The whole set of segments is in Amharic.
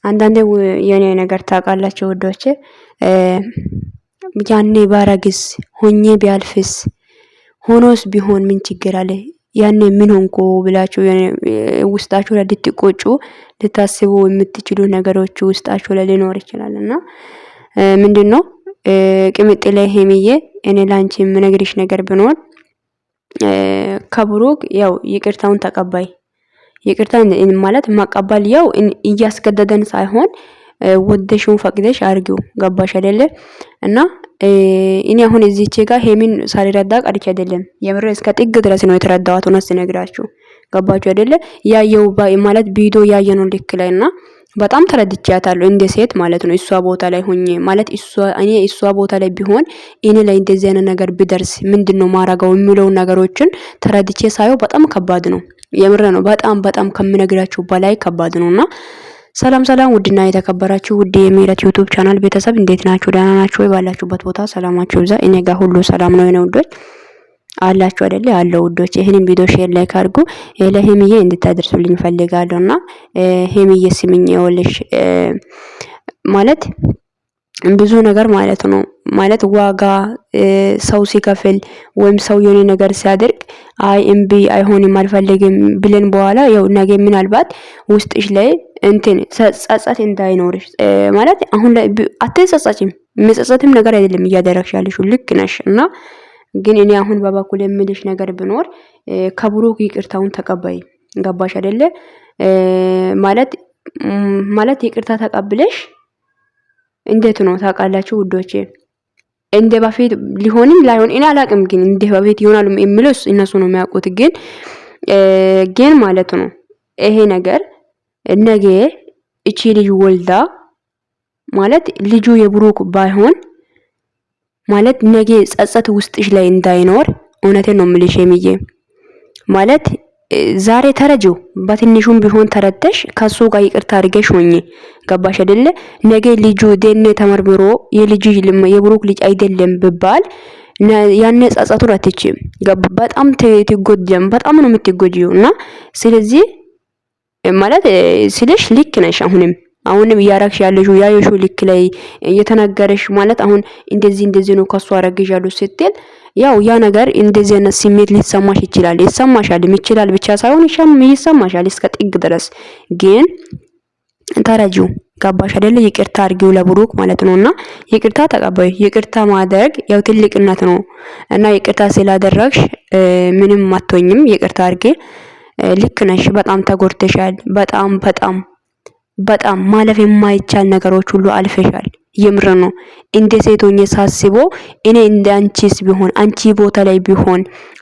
አንዳንዴ የኔ ነገር ታውቃላችሁ ወዶቼ ያኔ ባረግስ ሆኜ ቢያልፍስ ሆኖስ ቢሆን ምን ችግር አለ ያኔ ምን ሆንኩ ብላችሁ ውስጣችሁ ላይ ልትቆጩ ልታስቡ የምትችሉ ነገሮች ውስጣችሁ ላይ ሊኖር ይችላልና ምንድነው ቅምጥ ላይ ሄሚዬ እኔ ላንቺ ምነግርሽ ነገር ቢኖር ከብሩክ ያው ይቅርታውን ተቀባይ ይቅርታ ማለት ማቀበል ያው እያስገደደን ሳይሆን ወደሽው ፈቅደሽ አርጊው ገባሽ አይደለ እና እኔ አሁን እዚህቼ ጋር ሄሚን ሳልረዳ ቀርቼ አይደለም የምር እስከ ጥግ ድረስ ነው የተረዳኋት ነው ስነግራችሁ ገባችሁ አይደለ ያየው ማለት ቪዲዮ ያየነው ልክ ላይና በጣም ተረድቻታለሁ እንደ ሴት ማለት ነው እሷ ቦታ ላይ ሆኜ ማለት እሷ ቦታ ላይ ቢሆን እኔ ላይ እንደዚህ አይነት ነገር ቢደርስ ምንድነው ማራጋው የሚለው ነገሮችን ተረድቼ ሳይው በጣም ከባድ ነው የምር ነው በጣም ከምነግራችሁ በላይ ከባድ ነውና ሰላም ሰላም ውድና የተከበራችሁ ውድ የሜረት ዩቲዩብ ቻናል ቤተሰብ እንዴት ናችሁ ደህና ናችሁ ወይ ባላችሁበት ቦታ ሰላማችሁ ይብዛ እኔ ጋር ሁሉ ሰላም ነው የኔ ውዶች አላችሁ አይደል ያለው ውዶች ይሄንን ቪዲዮ ሼር ላይክ አድርጉ ለሄሚዬ እንድታደርሱልኝ ፈልጋለሁና ሄሚዬ ስሚኝ ይወልሽ ማለት ብዙ ነገር ማለት ነው ማለት ዋጋ ሰው ሲከፍል ወይም ሰው የሆነ ነገር ሲያደርግ አይ እምቢ አይሆንም አልፈልግም ብለን በኋላ ያው ነገ ምናልባት ውስጥሽ ላይ እንትን ጸጸት እንዳይኖርሽ ማለት አሁን ላይ አትጸጸችም የሚጸጸትም ነገር አይደለም እያደረግሽ ያለሽው ልክ ነሽ እና ግን እኔ አሁን በበኩል የምልሽ ነገር ቢኖር ከብሩክ ይቅርታውን ተቀበይ ገባሽ አይደለ ማለት ይቅርታ ተቀብለሽ እንዴት ነው ታውቃላችሁ ውዶቼ እንደ በፊት ሊሆንም ላይሆን እኔ አላቅም ግን እንደ በፊት ይሆናል የሚሉስ እነሱ ነው የሚያውቁት ግን ማለት ነው ይሄ ነገር ነገ እቺ ልጅ ወልዳ ማለት ልጁ የብሩክ ባይሆን ማለት ነገ ጸጸት ውስጥሽ ላይ እንዳይኖር እውነቴን ነው የምልሽ ሄሚዬ ማለት ዛሬ ተረጂው በትንሹም ቢሆን ተረተሽ ከሱ ጋር ይቅርታ አድርገሽ ሆኜ ገባሽ አይደለ ነገ ልጁ ደኔ ተመርምሮ የብሩክ ልጅ አይደለም ቢባል ያኔ ጸጸቱን አትችም በጣም ትጎጀም በጣም ነው የምትጎጂውና ስለዚህ ማለት ስለሽ ልክ ነሽ አሁንም ያራክሽ ያለሽው ያየሽው ልክ ላይ እየተናገረሽ ማለት አሁን እንደዚህ ነው ከሱ አረግዣለሁ ስትል ያው ያ ነገር እንደዚህ አይነት ስሜት ሊሰማሽ ይችላል ብቻ ሳይሆን ይሰማሻል እስከ ጥግ ድረስ ግን ተረጂው ገባሽ አይደለ ይቅርታ አድርጊው ለብሩክ ማለት ነውና ይቅርታ ተቀበይ ይቅርታ ማድረግ ያው ትልቅነት ነው እና ይቅርታ ስላደረግሽ ምንም አትሆኝም ይቅርታ አድርጌ ልክ ነሽ በጣም ተጎድተሻል በጣም ማለፍ የማይቻል ነገሮች ሁሉ አልፈሻል የምር ነው እንደ ሴቶኛ ሳስቦ እኔ እንደ አንቺስ ቢሆን አንቺ ቦታ ላይ ቢሆን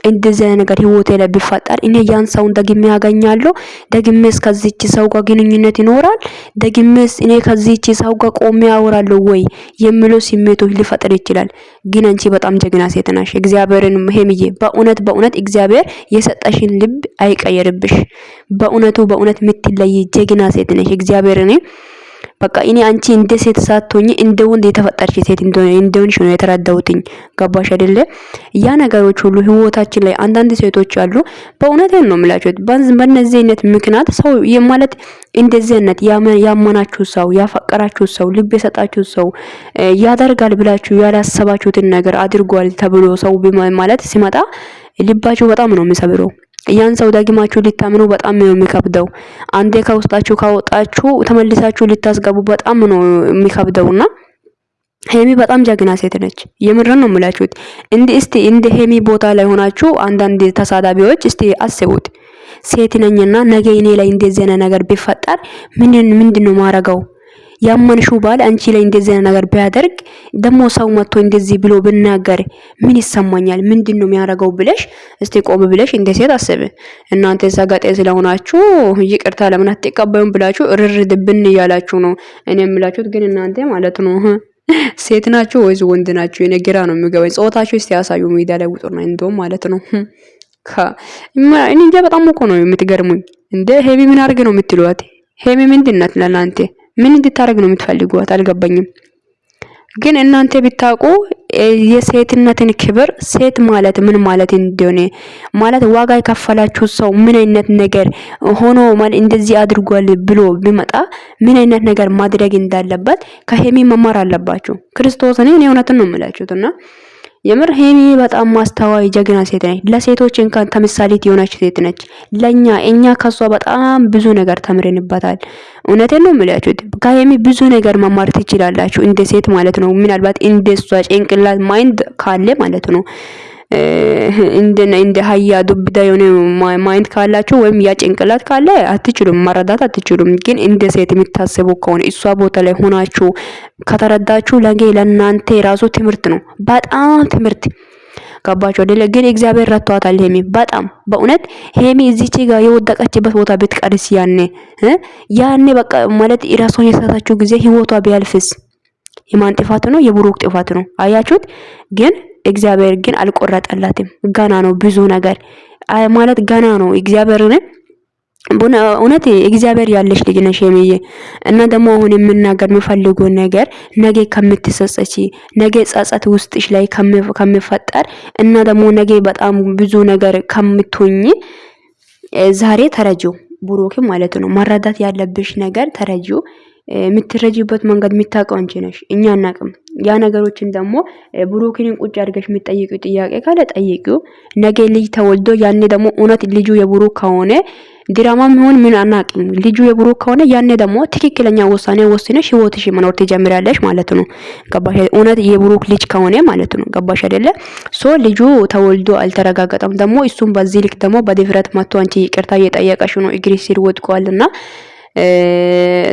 እንደዚህ ነገር ህይወቴ ላይ ቢፈጠር እኔ ያን ሰውን ደግሜ ያገኛለሁ ደግሜስ ከዚህች ሰው ጋር ግንኙነት ይኖራል ደግሜስ እኔ ከዚህች ሰው ጋር ቆሜ አወራለሁ ወይ የሚለው ስሜቶች ሊፈጠር ይችላል ግን አንቺ በጣም ጀግና ሴት ነሽ እግዚአብሔርን ሄሚዬ በእውነት እግዚአብሔር የሰጠሽን ልብ አይቀየርብሽ በእውነት ምትለይ ጀግና ሴት ነሽ እግዚአብሔርን በቃ እኔ አንቺ እንደ ሴት ሳትሆኚ እንደ ወንድ የተፈጠርሽ ሴት እንደሆንሽ ነው የተረዳሁትኝ ገባሽ አይደለ ያ ነገሮች ሁሉ ህይወታችን ላይ አንዳንድ ሴቶች አሉ በእውነት ነው የምላችሁት በእነዚህ አይነት ምክንያት ሰው ማለት እንደዚህ አይነት ያመናችሁ ሰው ያፈቀራችሁ ሰው ልብ የሰጣችሁ ሰው ያደርጋል ብላችሁ ያላሰባችሁትን ነገር አድርጓል ተብሎ ሰው ማለት ሲመጣ ልባችሁ በጣም ነው የሚሰብረው ያን ሰው ደግማችሁ ልታምኑ በጣም ነው የሚከብደው አንዴ ከውስጣችሁ ካወጣችሁ ተመልሳችሁ ልታስገቡ በጣም ነው የሚከብደውና ሄሚ በጣም ጀግና ሴት ነች የምርን ነው የምላችሁት እንደ ሄሚ ቦታ ላይ ሆናችሁ አንዳንድ ተሳዳቢዎች አስቡት ሴት ነኝና ነገ እኔ ላይ እንደዚህ ነገር ቢፈጠር ምንድነው ማረጋው ያመንሽው ባል አንቺ ላይ እንደዚህ ነገር ቢያደርግ ደሞ ሰው መጥቶ እንደዚህ ብሎ ብናገር ምን ይሰማኛል ምንድነው የሚያረጋው ብለሽ ቆም ብለሽ እንደ ሴት አስብ እናንተ ሰጋጤ ስለሆናችሁ ይቅርታ ለምን አትቀበዩም ብላችሁ እርርድብን ይያላችሁ ነው እኔ የምላችሁት ግን እናንተ ማለት ነው ሴት ናችሁ ወይስ ወንድ ናችሁ እኔ ግራ ነው የሚገባኝ ጾታችሁ ያሳዩ ሜዳ ላይ ውጡና እንደው ማለት ነው እኔ እንጃ በጣም እኮ ነው የምትገርሙኝ እንደ ሄሚ ምን አርገ ነው የምትሉት ሄሚ ምንድነው ለናንተ ምን እንድታረግ ነው የምትፈልጉት አልገባኝም ግን እናንተ ቢታቁ የሴትነትን ክብር ሴት ማለት ምን ማለት እንደሆነ ማለት ዋጋ የከፈላችሁ ሰው ምን አይነት ነገር ሆኖ ማለት እንደዚህ አድርጓል ብሎ ቢመጣ ምን አይነት ነገር ማድረግ እንዳለበት ከሄሚ መማር አለባችሁ። ክርስቶስን እኔ እውነትን ነው የምላችሁትና የምር ሄሚ በጣም ማስተዋይ ጀግና ሴት ነች። ለሴቶች እንኳን ተምሳሌት የሆነች ሴት ነች። እኛ ከሷ በጣም ብዙ ነገር ተምረንባታል። እውነቴን ነው የምላችሁት። ከሄሚ ብዙ ነገር መማር ትችላላችሁ፣ እንደ ሴት ማለት ነው። ምናልባት እንደሷ ጭንቅላት ማይንድ ካለ ማለት ነው። እንደ ሀያ ዱብዳ የሆነ ማይንድ ካላችሁ ወይም ያ ጭንቅላት ካለ አትችሉም፣ መረዳት አትችሉም። ግን እንደ ሴት የሚታሰቡ ከሆነ እሷ ቦታ ላይ ሆናችሁ ከተረዳችሁ ለእናንተ ራሱ ትምህርት ነው፣ በጣም ትምህርት። ገባችሁ አይደለ? ግን እግዚአብሔር ረቷታል ሄሚ በጣም በእውነት ሄሚ እዚች ጋር የወደቀችበት ቦታ ብትቀርስ ያኔ በቃ ማለት ራሷን የሳታችሁ ጊዜ ህይወቷ ቢያልፍስ የማን ጥፋት ነው? የብሩክ ጥፋት ነው። አያችሁት? ግን እግዚአብሔር ግን አልቆረጠላትም። ገና ነው ብዙ ነገር ማለት ገና ነው። እግዚአብሔርን እውነት እግዚአብሔር ያለሽ ልጅ ነሽ ሄሚዬ። እና ደግሞ አሁን የምናገር የምፈልገው ነገር ነገ ከምትሰጸቺ ነገ ጸጸት ውስጥሽ ላይ ከሚፈጠር እና ደግሞ ነገ በጣም ብዙ ነገር ከምትሆኚ ዛሬ ተረጂው ብሩክም ማለት ነው። መረዳት ያለብሽ ነገር ተረጂው። የምትረጂበት መንገድ የምታውቀው አንቺ ነሽ፣ እኛ አናቅም። ያ ነገሮችን ደግሞ ብሩክን ቁጭ አድርገሽ የምትጠይቂው ጥያቄ ካለ ጠይቂው። ነገ ልጅ ተወልዶ ያኔ ደግሞ እውነት ልጁ የብሩክ ከሆነ ድራማም ይሁን ምን አናቅም፣ ልጁ የብሩክ ከሆነ ያኔ ደግሞ ትክክለኛ ውሳኔ ወስነሽ ህይወትሽ መኖር ትጀምሪያለሽ ማለት ነው። ገባሽ? እውነት የብሩክ ልጅ ከሆነ ማለት ነው። ገባሽ አይደለ? ልጁ ተወልዶ አልተረጋገጠም። ደግሞ እሱም በዚህ ልክ ደግሞ በድፍረት መጥቶ አንቺ ይቅርታ እየጠየቀሽ ነው፣ እግሪ ሲር ወድቋልና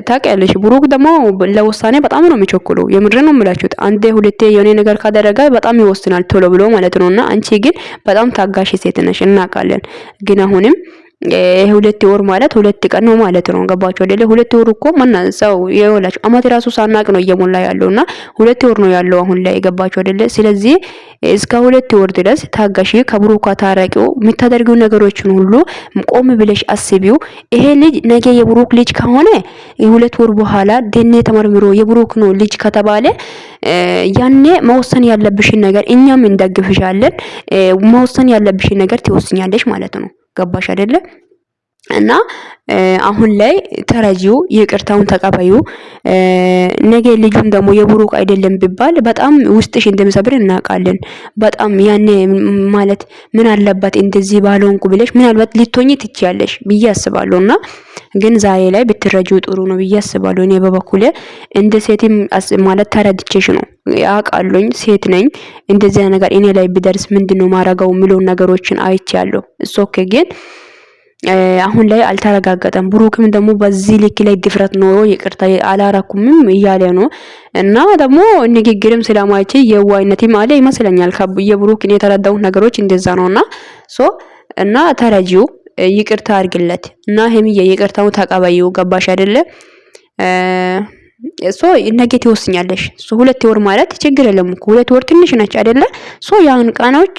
ታውቂያለሽ። ብሩክ ደግሞ ለውሳኔ በጣም ነው የሚቸኩለው። የምድር ነው የምላችሁት። አንዴ ሁለቴ የሆነ ነገር ካደረገ በጣም ይወስናል ቶሎ ብሎ ማለት ነውና አንቺ ግን በጣም ታጋሽ ሴት ነሽ እናውቃለን። ግን አሁንም ሁለት ወር ማለት ሁለት ቀን ነው ማለት ነው። ገባችሁ አይደለ? ሁለት ወር እኮ ማን ሰው ይወላችሁ አመት ራሱ ሳናቅ ነው እየሞላ ያለውና ሁለት ወር ነው ያለው አሁን ላይ። ገባችሁ አይደለ? ስለዚህ እስከ ሁለት ወር ድረስ ታጋሺ፣ ከብሩክ ታረቂው። የምታደርጊው ነገሮችን ሁሉ ቆም ብለሽ አስቢው። ይሄ ልጅ ነገ የብሩክ ልጅ ከሆነ ሁለት ወር በኋላ ደኔ ተመርምሮ የብሩክ ነው ልጅ ከተባለ ያኔ መወሰን ያለብሽን ነገር እኛም እንደግፍሻለን። መወሰን ያለብሽን ነገር ትወስኛለሽ ማለት ነው። ገባሽ አይደለ? እና አሁን ላይ ተረጂው፣ ይቅርታውን ተቀበዩ። ነገ ልጁን ደግሞ የብሩክ አይደለም ቢባል በጣም ውስጥሽ እንደምሰብር እናውቃለን። በጣም ያኔ ማለት ምን አለበት እንደዚህ ባልሆንኩ ብለሽ ምናልባት ልትሆኚ ትችያለሽ ብዬ አስባለሁና ግን ዛሬ ላይ ብትረጂው ጥሩ ነው ብዬ አስባለሁ። እኔ በበኩሌ እንደ ሴትም ማለት ተረድቼሽ ነው ያውቃለኝ። ሴት ነኝ። እንደዚህ ነገር እኔ ላይ ቢደርስ ምንድነው ማረጋው የሚለው ነገሮችን አይቻለሁ። ኦኬ ግን አሁን ላይ አልተረጋገጠም። ብሩክም ደግሞ በዚህ ልክ ላይ ድፍረት ኖሮ ይቅርታ አላረኩምም እያለ ነው። እና ደግሞ ንግግርም ስለማይች የዋይነትም አለ ይመስለኛል። የብሩክ እኔ የተረዳሁት ነገሮች እንደዛ ነውና እና ተረጂው ይቅርታ አድርግለት እና ሄሚዬ ይቅርታው ተቀበዩ። ገባሽ አይደለ? ነገ ትወስኛለሽ። ሁለት ወር ማለት ችግር የለም እኮ ሁለት ወር ትንሽ ነች አይደለ? ያን ቀኖች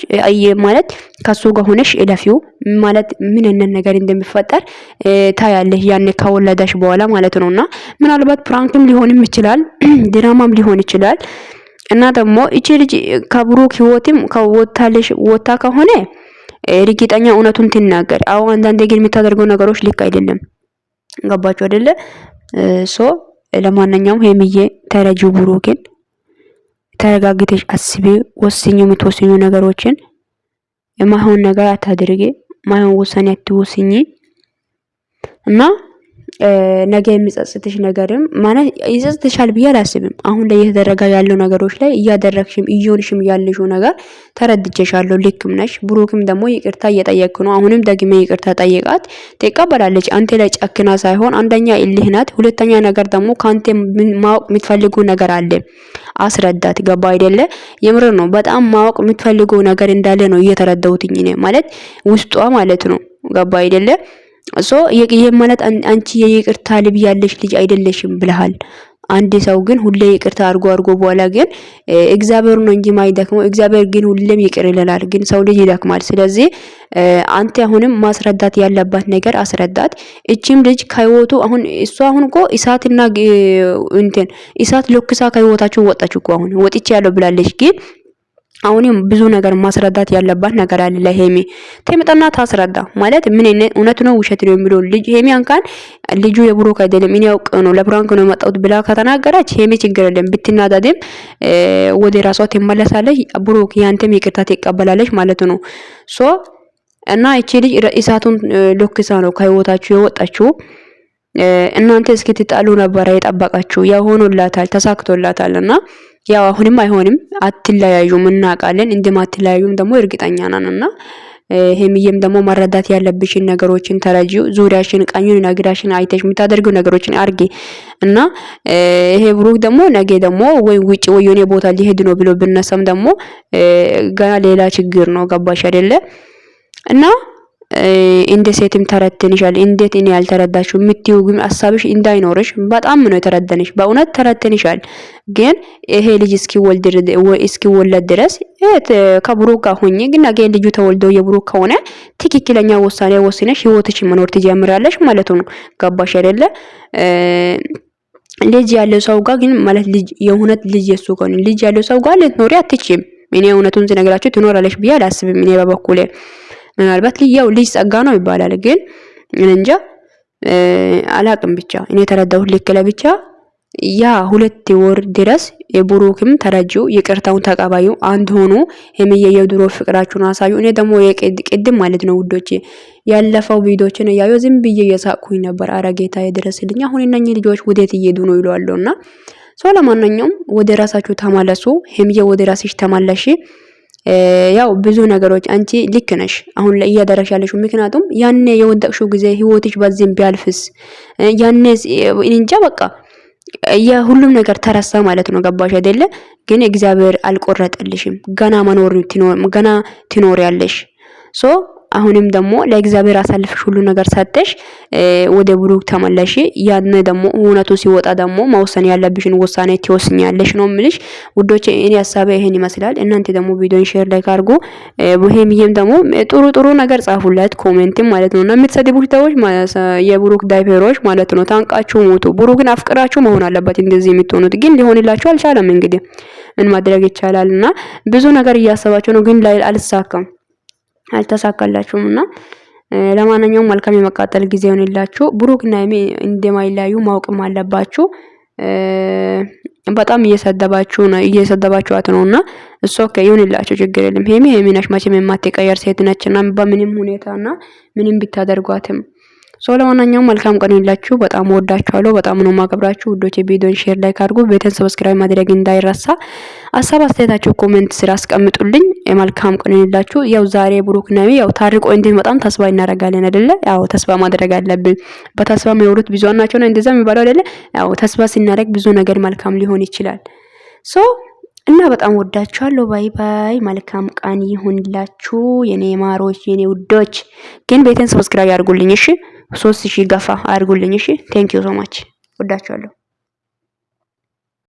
ማለት ከሱ ጋር ሆነሽ እለፊው ማለት ምን አይነት ነገር እንደሚፈጠር ታያለሽ ያኔ ከወለደሽ በኋላ ማለት ነውና ምናልባት ፕራንክም ሊሆንም ይችላል፣ ድራማም ሊሆን ይችላል። እና ደግሞ እቺ ልጅ ከብሩክ ህይወትም ከወታለሽ ወታ ከሆነ እርግጠኛ እውነቱን ትናገር። አሁን አንዳንዴ ግን የምታደርገው ነገሮች ልክ አይደለም። ገባችሁ አይደለ? ለማንኛውም ሄሚዬ ተረጂው ብሩክን ተረጋግተሽ አስቢ። ወስኚ የምትወስኙ ነገሮችን የማይሆን ነገር አታድርጊ፣ ማይሆን ውሳኔ አትወስኚ እና ነገ የሚጸጽትሽ ነገርም ማለት ይጸጽትሻል ብዬ አላስብም። አሁን ላይ እየተደረገ ያለው ነገሮች ላይ እያደረግሽም እየሆንሽም ያለሽው ነገር ተረድቼሻለሁ። ልክም ነሽ። ብሩክም ደግሞ ይቅርታ እየጠየቅክ ነው። አሁንም ደግሜ ይቅርታ ጠይቃት፣ ትቀበላለች። አንተ ላይ ጨክና ሳይሆን አንደኛ እልህ ናት፣ ሁለተኛ ነገር ደግሞ ካንተ ማወቅ የምትፈልገው ነገር አለ፣ አስረዳት። ገባ አይደለ? የምር ነው። በጣም ማወቅ የምትፈልገው ነገር እንዳለ ነው እየተረዳሁትኝ እኔ ማለት ውስጧ ማለት ነው። ገባ አይደለ? ይሄ ማለት አንቺ የይቅርታ ልብ ያለሽ ልጅ አይደለሽም ብለሃል። አንድ ሰው ግን ሁሌ ይቅርታ አርጎ በኋላ ግን እግዚአብሔር ነው እንጂ ማይደክመው፣ እግዚአብሔር ግን ሁሌም ይቅር ይላል፣ ግን ሰው ልጅ ይደክማል። ስለዚህ አንተ አሁንም ማስረዳት ያለባት ነገር አስረዳት። እቺም ልጅ ከህይወቱ አሁን እሷ አሁን እኮ እሳት ለኩሳ ከህይወታችሁ ወጣችሁ እኮ አሁን ወጥቼ ያለው ብላለች ግን አሁንም ብዙ ነገር ማስረዳት ያለባት ነገር አለ ለሄሚ ተመጣና ታስረዳ ማለት ምን እውነት ነው ውሸት ነው የሚለው ልጅ ሄሚ አንካን ልጁ የብሩክ አይደለም እኔ ያውቅ ነው ለፕራንክ ነው የመጣሁት ብላ ከተናገረች ሄሚ ችግር የለም ብትናደድም ወደ ራሷ ትመለሳለች ብሩክ ያንተም ይቅርታ ትቀበላለች ማለት ነው ሶ እና እቺ ልጅ እሳቱን ሎክሳ ነው ከህይወታችሁ የወጣችው እናንተ እስክትጣሉ ነበር የጠበቃችሁ ያው ሆኖላታል ተሳክቶላታልና ያው አሁንም አይሆንም አትለያዩም እናውቃለን እንደማትለያዩም ደግሞ እርግጠኛ ነንና ሄሚዬም ደግሞ መረዳት ያለብሽን ነገሮችን ተረጂው ዙሪያሽን ቀኙን ነግራሽን አይተሽ የምታደርጊው ነገሮችን አርጊ እና ይሄ ብሩክ ደግሞ ነገ ደግሞ ወይ ውጪ ወይ የሆነ ቦታ ሊሄድ ነው ብሎ ብነሳም ደግሞ ገና ሌላ ችግር ነው ገባሽ አይደለ እና እንደ ሴትም ተረተንሻል እንዴት እኔ ያልተረዳሽው ምትዩ ግን ሐሳብሽ እንዳይኖርሽ በጣም ነው የተረደንሽ በእውነት ተረተንሻል ግን ይሄ ልጅ እስኪወለድ ድረስ ከብሩክ ጋር ሆኜ ግን ነገ ልጁ ተወልዶ የብሩክ ከሆነ ትክክለኛ ውሳኔ ወስነሽ ህይወትሽን መኖር ትጀምራለሽ ማለት ነው ገባሽ አይደለ ልጅ ያለው ሰው ጋር ግን ማለት ልጅ የእውነት ልጅ የሱ ከሆነ ልጅ ያለው ሰው ጋር ልትኖሪ አትችይም እኔ እውነቱን ስነግራችሁ ትኖራለሽ ብዬ አላስብም እኔ በበኩሌ ምናልባት ልጅው ልጅ ጸጋ ነው ይባላል ግን እንጃ አላቅም ብቻ እኔ ተረዳሁት ልክ ለብቻ ያ 2 ወር ድረስ የብሩክም ተረጂው ይቅርታውን ተቀባዩ አንድ ሆኖ ሄሚዬ የድሮ ፍቅራችሁን አሳዩ እኔ ደግሞ የቅድም ማለት ነው ውዶቼ ያለፈው ቪዲዮችን ያዩ ዝም ብዬ የሳቅኩኝ ነበር አረጌታ ይድረስልኝ አሁን እነኚህ ልጆች ወዴት እየሄዱ ነው ይሏሉና ሶ ለማንኛውም ወደ ራሳችሁ ተመለሱ ሄሚዬ ወደ ራስሽ ተመለሺ ያው ብዙ ነገሮች አንቺ ልክ ነሽ አሁን ላይ ያደረሻለሽ ምክንያቱም ያኔ የወደቅሽው ጊዜ ህይወትሽ በዚህም ቢያልፍስ ያኔ እንጃ በቃ የሁሉም ነገር ተረሳ ማለት ነው ገባሽ አይደለ ግን እግዚአብሔር አልቆረጠልሽም ገና ትኖሪያለሽ ሶ አሁንም ደግሞ ለእግዚአብሔር አሳልፈሽ ሁሉ ነገር ሰጠሽ ወደ ብሩክ ተመለሽ ያን ደግሞ እውነቱ ሲወጣ ደግሞ መወሰን ያለብሽን ውሳኔ ትወስኛለሽ ነው ምልሽ ውዶቼ እኔ ሐሳቤ ይሄን ይመስላል እናንተ ደግሞ ቪዲዮን ሼር ላይክ አድርጉ ሄሚዬም ደግሞ ጥሩ ነገር ጻፉለት ኮሜንት ማለት ነውና የምትሰድቡሽ ሰዎች የብሩክ ዳይፐሮች ማለት ነው ታንቃችሁ ሞቱ ብሩክን አፍቅራችሁ መሆን አለበት እንደዚህ የምትሆኑት ግን ሊሆንላችሁ አልቻለም እንግዲህ ምን ማድረግ ይቻላልና ብዙ ነገር እያሰባችሁ ነው ግን አልሳካም አልተሳካላችሁምና ለማንኛውም መልካም የመቃጠል ጊዜ ሆነላችሁ ብሩክና ሄሚ እንደማይለያዩ ማወቅም አለባችሁ በጣም እየሰደባችኋት ነውና እሱ ኦኬ ይሁንላችሁ ችግር የለም ሄሚ ነሽ መቼም የማትቀየር ሴት ነችና በምንም ሁኔታና ምንም ቢታደርጓትም ሶ ለማንኛውም መልካም ቀን ይላችሁ በጣም ወዳችኋለሁ በጣም ነው ማከብራችሁ ውዶቼ ቪዲዮን ሼር ላይክ አድርጉ ቤተን ሰብስክራይብ ማድረግ እንዳይረሳ ሐሳብ አስተያየታችሁ ኮሜንት ስራ አስቀምጡልኝ መልካም ቀን ይላችሁ ያው ዛሬ ብሩክ ነው ያው ታርቆ እንደሚመጣም ተስፋ እናደርጋለን አይደለ ያው ተስፋ ማድረግ አለብን በተስፋ የሚወሩት ብዙ ናቸው ነው እንደዛ የሚባለው አይደለ ያው ተስፋ ሲናደርግ ብዙ ነገር መልካም ሊሆን ይችላል ሶ እና በጣም ወዳችኋለሁ ባይ ባይ መልካም ቀን ይሁንላችሁ የኔ ማሮች የኔ ውዶች ግን ቤተን ሰብስክራይብ ያድርጉልኝ እሺ 3000 ገፋ አድርጉልኝ እሺ ቴንክ ዩ ሶ ማች ወዳችኋለሁ